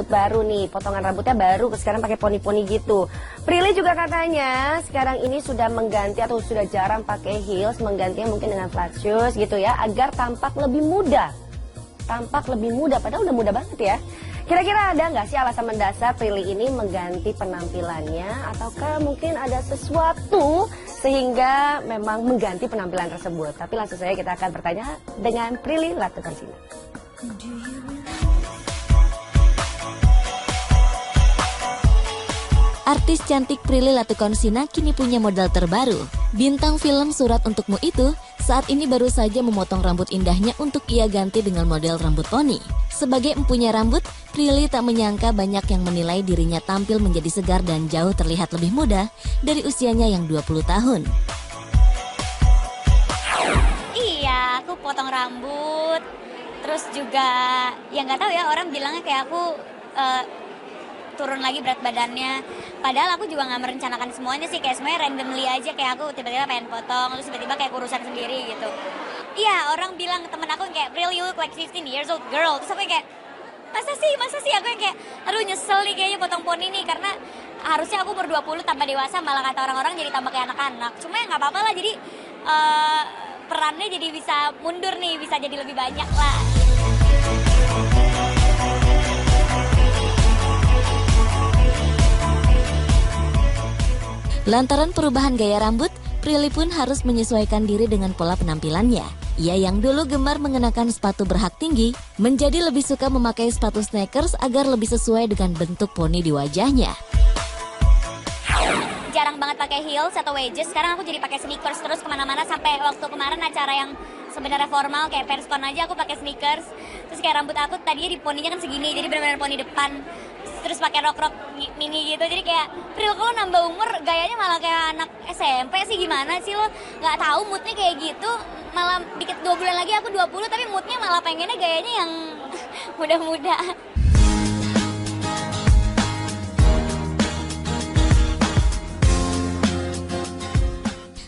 baru nih, potongan rambutnya baru, sekarang pakai poni-poni gitu. Prilly juga katanya sekarang ini sudah mengganti atau sudah jarang pakai heels, menggantinya mungkin dengan flat shoes gitu ya, agar tampak lebih muda. Tampak lebih muda, padahal udah muda banget ya. Kira-kira ada nggak sih alasan mendasar Prilly ini mengganti penampilannya, ataukah mungkin ada sesuatu sehingga memang mengganti penampilan tersebut? Tapi langsung saja kita akan bertanya dengan Prilly Latuconsina. Artis cantik Prilly Latuconsina kini punya modal terbaru. Bintang film Surat Untukmu itu saat ini baru saja memotong rambut indahnya untuk ia ganti dengan model rambut poni. Sebagai empunya rambut, Prilly tak menyangka banyak yang menilai dirinya tampil menjadi segar dan jauh terlihat lebih muda dari usianya yang 20 tahun. Iya, aku potong rambut, terus juga ya nggak tahu ya, orang bilangnya kayak aku turun lagi berat badannya. Padahal aku juga nggak merencanakan semuanya sih, kayak semuanya randomly aja, kayak aku tiba-tiba pengen potong, terus tiba-tiba kayak kurusan sendiri gitu. Iya, orang bilang, temen aku kayak, "Prilly, you look like 15 years old girl." Terus aku kayak, masa sih? Aku yang kayak, aduh nyesel nih kayaknya potong poni nih, karena harusnya aku umur 20 tambah dewasa, malah kata orang-orang jadi tambah kayak anak-anak. Cuma ya nggak apa-apa lah, jadi perannya jadi bisa mundur nih, bisa jadi lebih banyak lah. Lantaran perubahan gaya rambut, Prilly pun harus menyesuaikan diri dengan pola penampilannya. Ia yang dulu gemar mengenakan sepatu berhak tinggi, menjadi lebih suka memakai sepatu sneakers agar lebih sesuai dengan bentuk poni di wajahnya. Jarang banget pakai heels atau wedges, sekarang aku jadi pakai sneakers terus kemana-mana, sampai waktu kemarin acara yang sebenarnya formal kayak Perscon aja aku pakai sneakers. Terus kayak rambut aku tadinya di poninya kan segini, jadi benar-benar poni depan. Terus pakai rok-rok mini gitu, jadi kayak, Pril, kalau nambah umur gayanya malah kayak anak SMP sih, gimana sih lo? Nggak tahu, moodnya kayak gitu, malah dikit 2 bulan lagi aku 20, tapi moodnya malah pengennya gayanya yang muda-muda.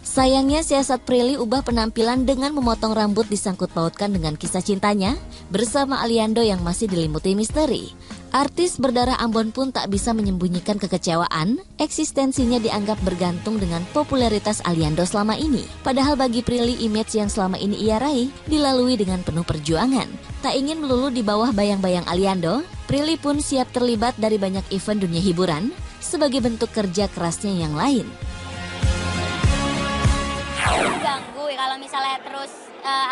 Sayangnya siasat Prilly ubah penampilan dengan memotong rambut disangkut pautkan dengan kisah cintanya bersama Aliando yang masih dilimuti misteri. Artis berdarah Ambon pun tak bisa menyembunyikan kekecewaan, eksistensinya dianggap bergantung dengan popularitas Aliando selama ini. Padahal bagi Prilly, image yang selama ini ia raih dilalui dengan penuh perjuangan. Tak ingin melulu di bawah bayang-bayang Aliando, Prilly pun siap terlibat dari banyak event dunia hiburan sebagai bentuk kerja kerasnya yang lain. Terganggu ya kalau misalnya terus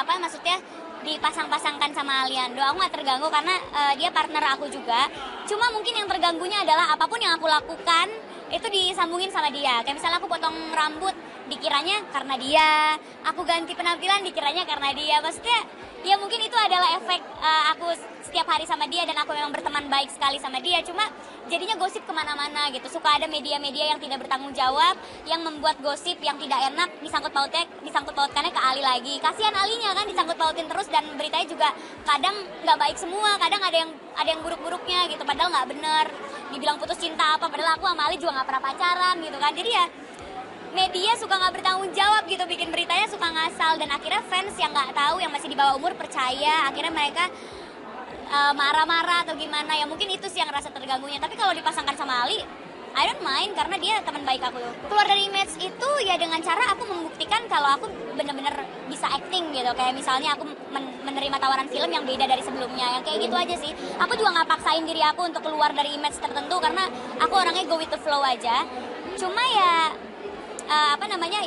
maksudnya dipasang-pasangkan sama Aliando. Aku nggak terganggu karena dia partner aku juga. Cuma mungkin yang terganggunya adalah apapun yang aku lakukan itu disambungin sama dia. Kayak misalnya aku potong rambut, dikiranya karena dia. Aku ganti penampilan, dikiranya karena dia. Maksudnya ya mungkin itu adalah efek aku setiap hari sama dia dan aku memang berteman baik sekali sama dia. Cuma jadinya gosip kemana-mana gitu. Suka ada media-media yang tidak bertanggung jawab, yang membuat gosip yang tidak enak disangkut pautkannya ke Ali lagi. Kasihan Alinya kan disangkut pautin terus, dan beritanya juga kadang nggak baik semua, kadang ada yang buruk-buruknya gitu. Padahal nggak bener. Dibilang putus cinta apa, padahal aku sama Ali juga nggak pernah pacaran gitu kan. Jadi ya media suka nggak bertanggung jawab gitu, bikin beritanya suka ngasal, dan akhirnya fans yang nggak tahu, yang masih di bawah umur percaya, akhirnya mereka marah-marah atau gimana. Ya mungkin itu sih yang rasa terganggunya. Tapi kalau dipasangkan sama Ali, I don't mind karena dia teman baik aku. Keluar dari image itu ya dengan cara aku membuktikan kalau aku bener-bener bisa acting gitu. Kayak misalnya aku menerima tawaran film yang beda dari sebelumnya, yang kayak gitu aja sih. Aku juga nggak paksain diri aku untuk keluar dari image tertentu karena aku orangnya go with the flow aja. Cuma ya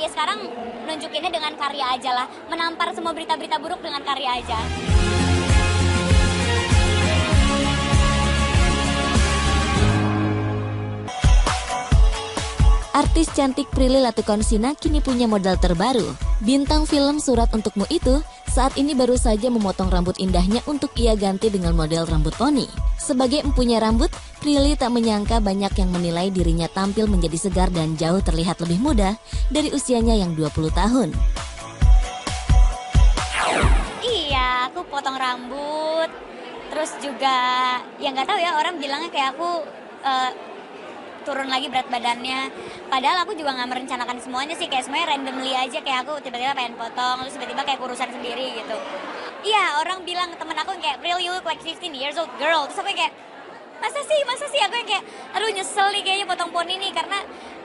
ya sekarang nunjukinnya dengan karya aja lah, menampar semua berita-berita buruk dengan karya aja. Artis cantik Prilly Latuconsina kini punya modal terbaru. Bintang film Surat Untukmu itu saat ini baru saja memotong rambut indahnya untuk ia ganti dengan model rambut poni. Sebagai empunya rambut, Prilly tak menyangka banyak yang menilai dirinya tampil menjadi segar dan jauh terlihat lebih muda dari usianya yang 20 tahun. Iya, aku potong rambut, terus juga ya nggak tahu ya, orang bilangnya kayak aku turun lagi berat badannya. Padahal aku juga nggak merencanakan semuanya sih, kayak semuanya randomly aja, kayak aku tiba-tiba pengen potong, terus tiba-tiba kayak kurusan sendiri gitu. Iya, orang bilang, temen aku kayak, Pril, you look like 15 years old girl. Terus aku kayak, masa sih aku yang kayak, aduh nyesel nih kayaknya potong poni nih, karena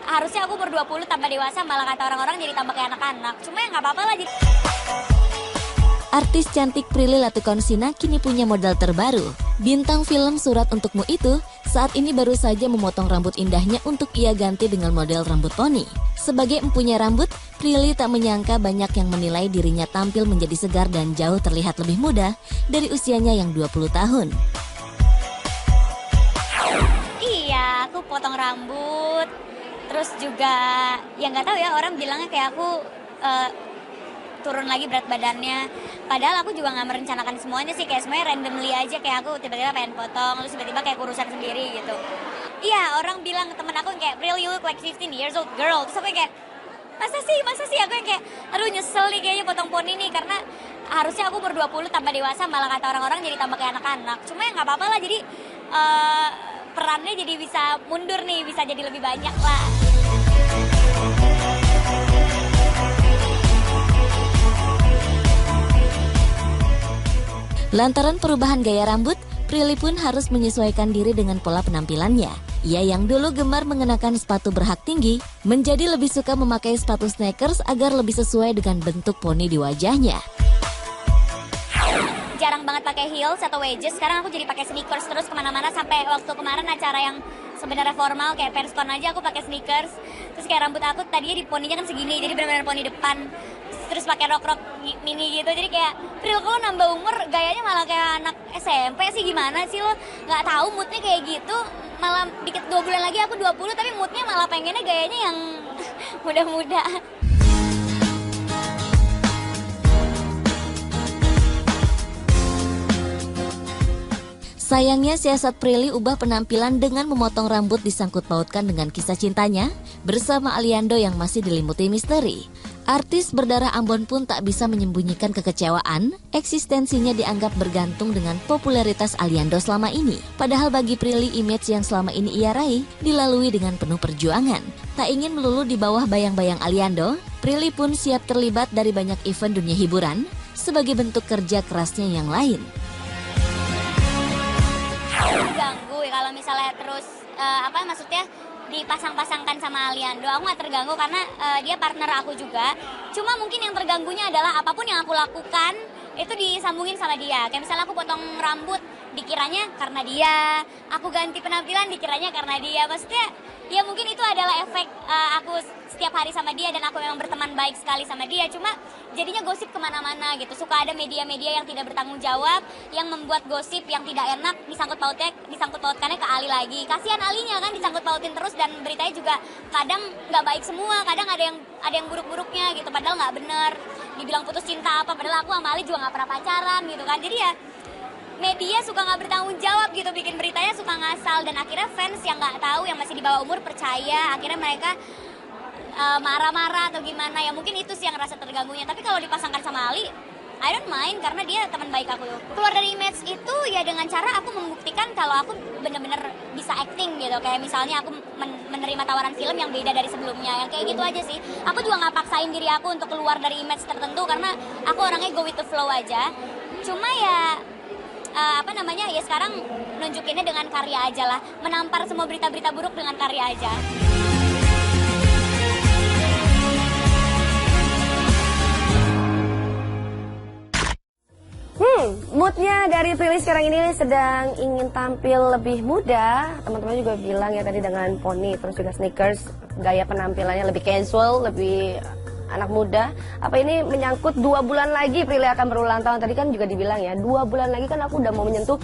harusnya aku umur 20 tambah dewasa, malah kata orang-orang jadi tambah kayak anak-anak. Cuma ya nggak apa-apa lah. Artis cantik Prilly Latukonsina kini punya modal terbaru. Bintang film Surat Untukmu itu saat ini baru saja memotong rambut indahnya untuk ia ganti dengan model rambut poni. Sebagai empunya rambut, Prilly tak menyangka banyak yang menilai dirinya tampil menjadi segar dan jauh terlihat lebih muda dari usianya yang 20 tahun. Iya, aku potong rambut, terus juga ya nggak tahu ya, orang bilangnya kayak aku turun lagi berat badannya. Padahal aku juga nggak merencanakan semuanya sih, kayak semuanya randomly aja, kayak aku tiba-tiba pengen potong, terus tiba-tiba kayak kurusan sendiri gitu. Iya, orang bilang, temen aku yang kayak, "Real, you look like 15 years old girl." Terus aku yang kayak, masa sih aku yang kayak, aduh nyesel nih kayaknya potong poni nih, karena harusnya aku umur 20 tambah dewasa, malah kata orang-orang jadi tambah kayak anak-anak. Cuma ya nggak apa-apa lah, jadi perannya jadi bisa mundur nih, bisa jadi lebih banyak lah. Lantaran perubahan gaya rambut, Prilly pun harus menyesuaikan diri dengan pola penampilannya. Ia yang dulu gemar mengenakan sepatu berhak tinggi, menjadi lebih suka memakai sepatu sneakers agar lebih sesuai dengan bentuk poni di wajahnya. Jarang banget pakai heels atau wedges, sekarang aku jadi pakai sneakers terus kemana-mana, sampai waktu kemarin acara yang sebenarnya formal kayak Perscon aja aku pakai sneakers. Terus kayak rambut aku tadinya di poninya kan segini, jadi benar-benar poni depan, terus pakai rok mini gitu. Jadi kayak, Pril, kok lo nambah umur gayanya malah kayak anak SMP sih, gimana sih lo? Nggak tahu, moodnya kayak gitu. Malah dikit 2 bulan lagi aku 20, tapi moodnya malah pengennya gayanya yang muda-muda. Sayangnya siasat Prilly ubah penampilan dengan memotong rambut disangkut pautkan dengan kisah cintanya bersama Aliando yang masih dilimuti misteri. Artis berdarah Ambon pun tak bisa menyembunyikan kekecewaan, eksistensinya dianggap bergantung dengan popularitas Aliando selama ini. Padahal bagi Prilly, image yang selama ini ia raih dilalui dengan penuh perjuangan. Tak ingin melulu di bawah bayang-bayang Aliando, Prilly pun siap terlibat dari banyak event dunia hiburan sebagai bentuk kerja kerasnya yang lain. Ganggu ya kalau misalnya terus maksudnya dipasang-pasangkan sama Aliando. Aku nggak terganggu karena dia partner aku juga. Cuma mungkin yang terganggunya adalah apapun yang aku lakukan itu disambungin sama dia. Kayak misalnya aku potong rambut, dikiranya karena dia. Aku ganti penampilan, dikiranya karena dia. Maksudnya ya mungkin itu adalah efek aku setiap hari sama dia, dan aku memang berteman baik sekali sama dia. Cuma jadinya gosip kemana-mana gitu. Suka ada media-media yang tidak bertanggung jawab, yang membuat gosip yang tidak enak disangkut pautkannya ke Ali lagi. Kasihan Alinya kan disangkut pautin terus, dan beritanya juga kadang nggak baik semua, kadang ada yang buruk-buruknya gitu, padahal nggak bener. Dibilang putus cinta apa, padahal aku sama Ali juga nggak pernah pacaran gitu kan. Jadi ya media suka nggak bertanggung jawab gitu, bikin beritanya suka ngasal, dan akhirnya fans yang nggak tahu, yang masih di bawah umur percaya, akhirnya mereka marah-marah atau gimana. Ya mungkin itu sih yang rasa terganggunya. Tapi kalau dipasangkan sama Ali, I don't mind, karena dia teman baik aku. Keluar dari image itu ya dengan cara aku membuktikan kalau aku bener-bener bisa acting gitu. Kayak misalnya aku menerima tawaran film yang beda dari sebelumnya, yang kayak gitu aja sih. Aku juga nggak paksain diri aku untuk keluar dari image tertentu, karena aku orangnya go with the flow aja. Cuma ya ya sekarang nunjukinnya dengan karya aja lah, menampar semua berita-berita buruk dengan karya aja. Moodnya dari Prilly sekarang ini sedang ingin tampil lebih muda. Teman-teman juga bilang ya tadi dengan poni terus juga sneakers, gaya penampilannya lebih casual, lebih anak muda. Apa ini menyangkut 2 bulan lagi Prilly akan berulang tahun? Tadi kan juga dibilang ya, 2 bulan lagi kan aku udah mau menyentuh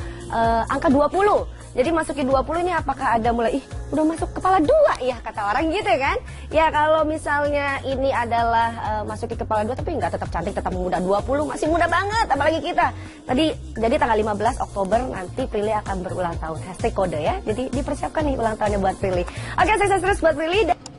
angka 20. Jadi masukin 20 ini apakah ada mulai, udah masuk kepala 2 ya kata orang gitu kan. Ya kalau misalnya ini adalah masukin kepala 2 tapi nggak tetap cantik, tetap muda. 20 masih muda banget apalagi kita. Jadi tanggal 15 Oktober nanti Prilly akan berulang tahun. #kode ya. Jadi dipersiapkan nih ulang tahunnya buat Prilly. Oke, sukses terus buat Prilly.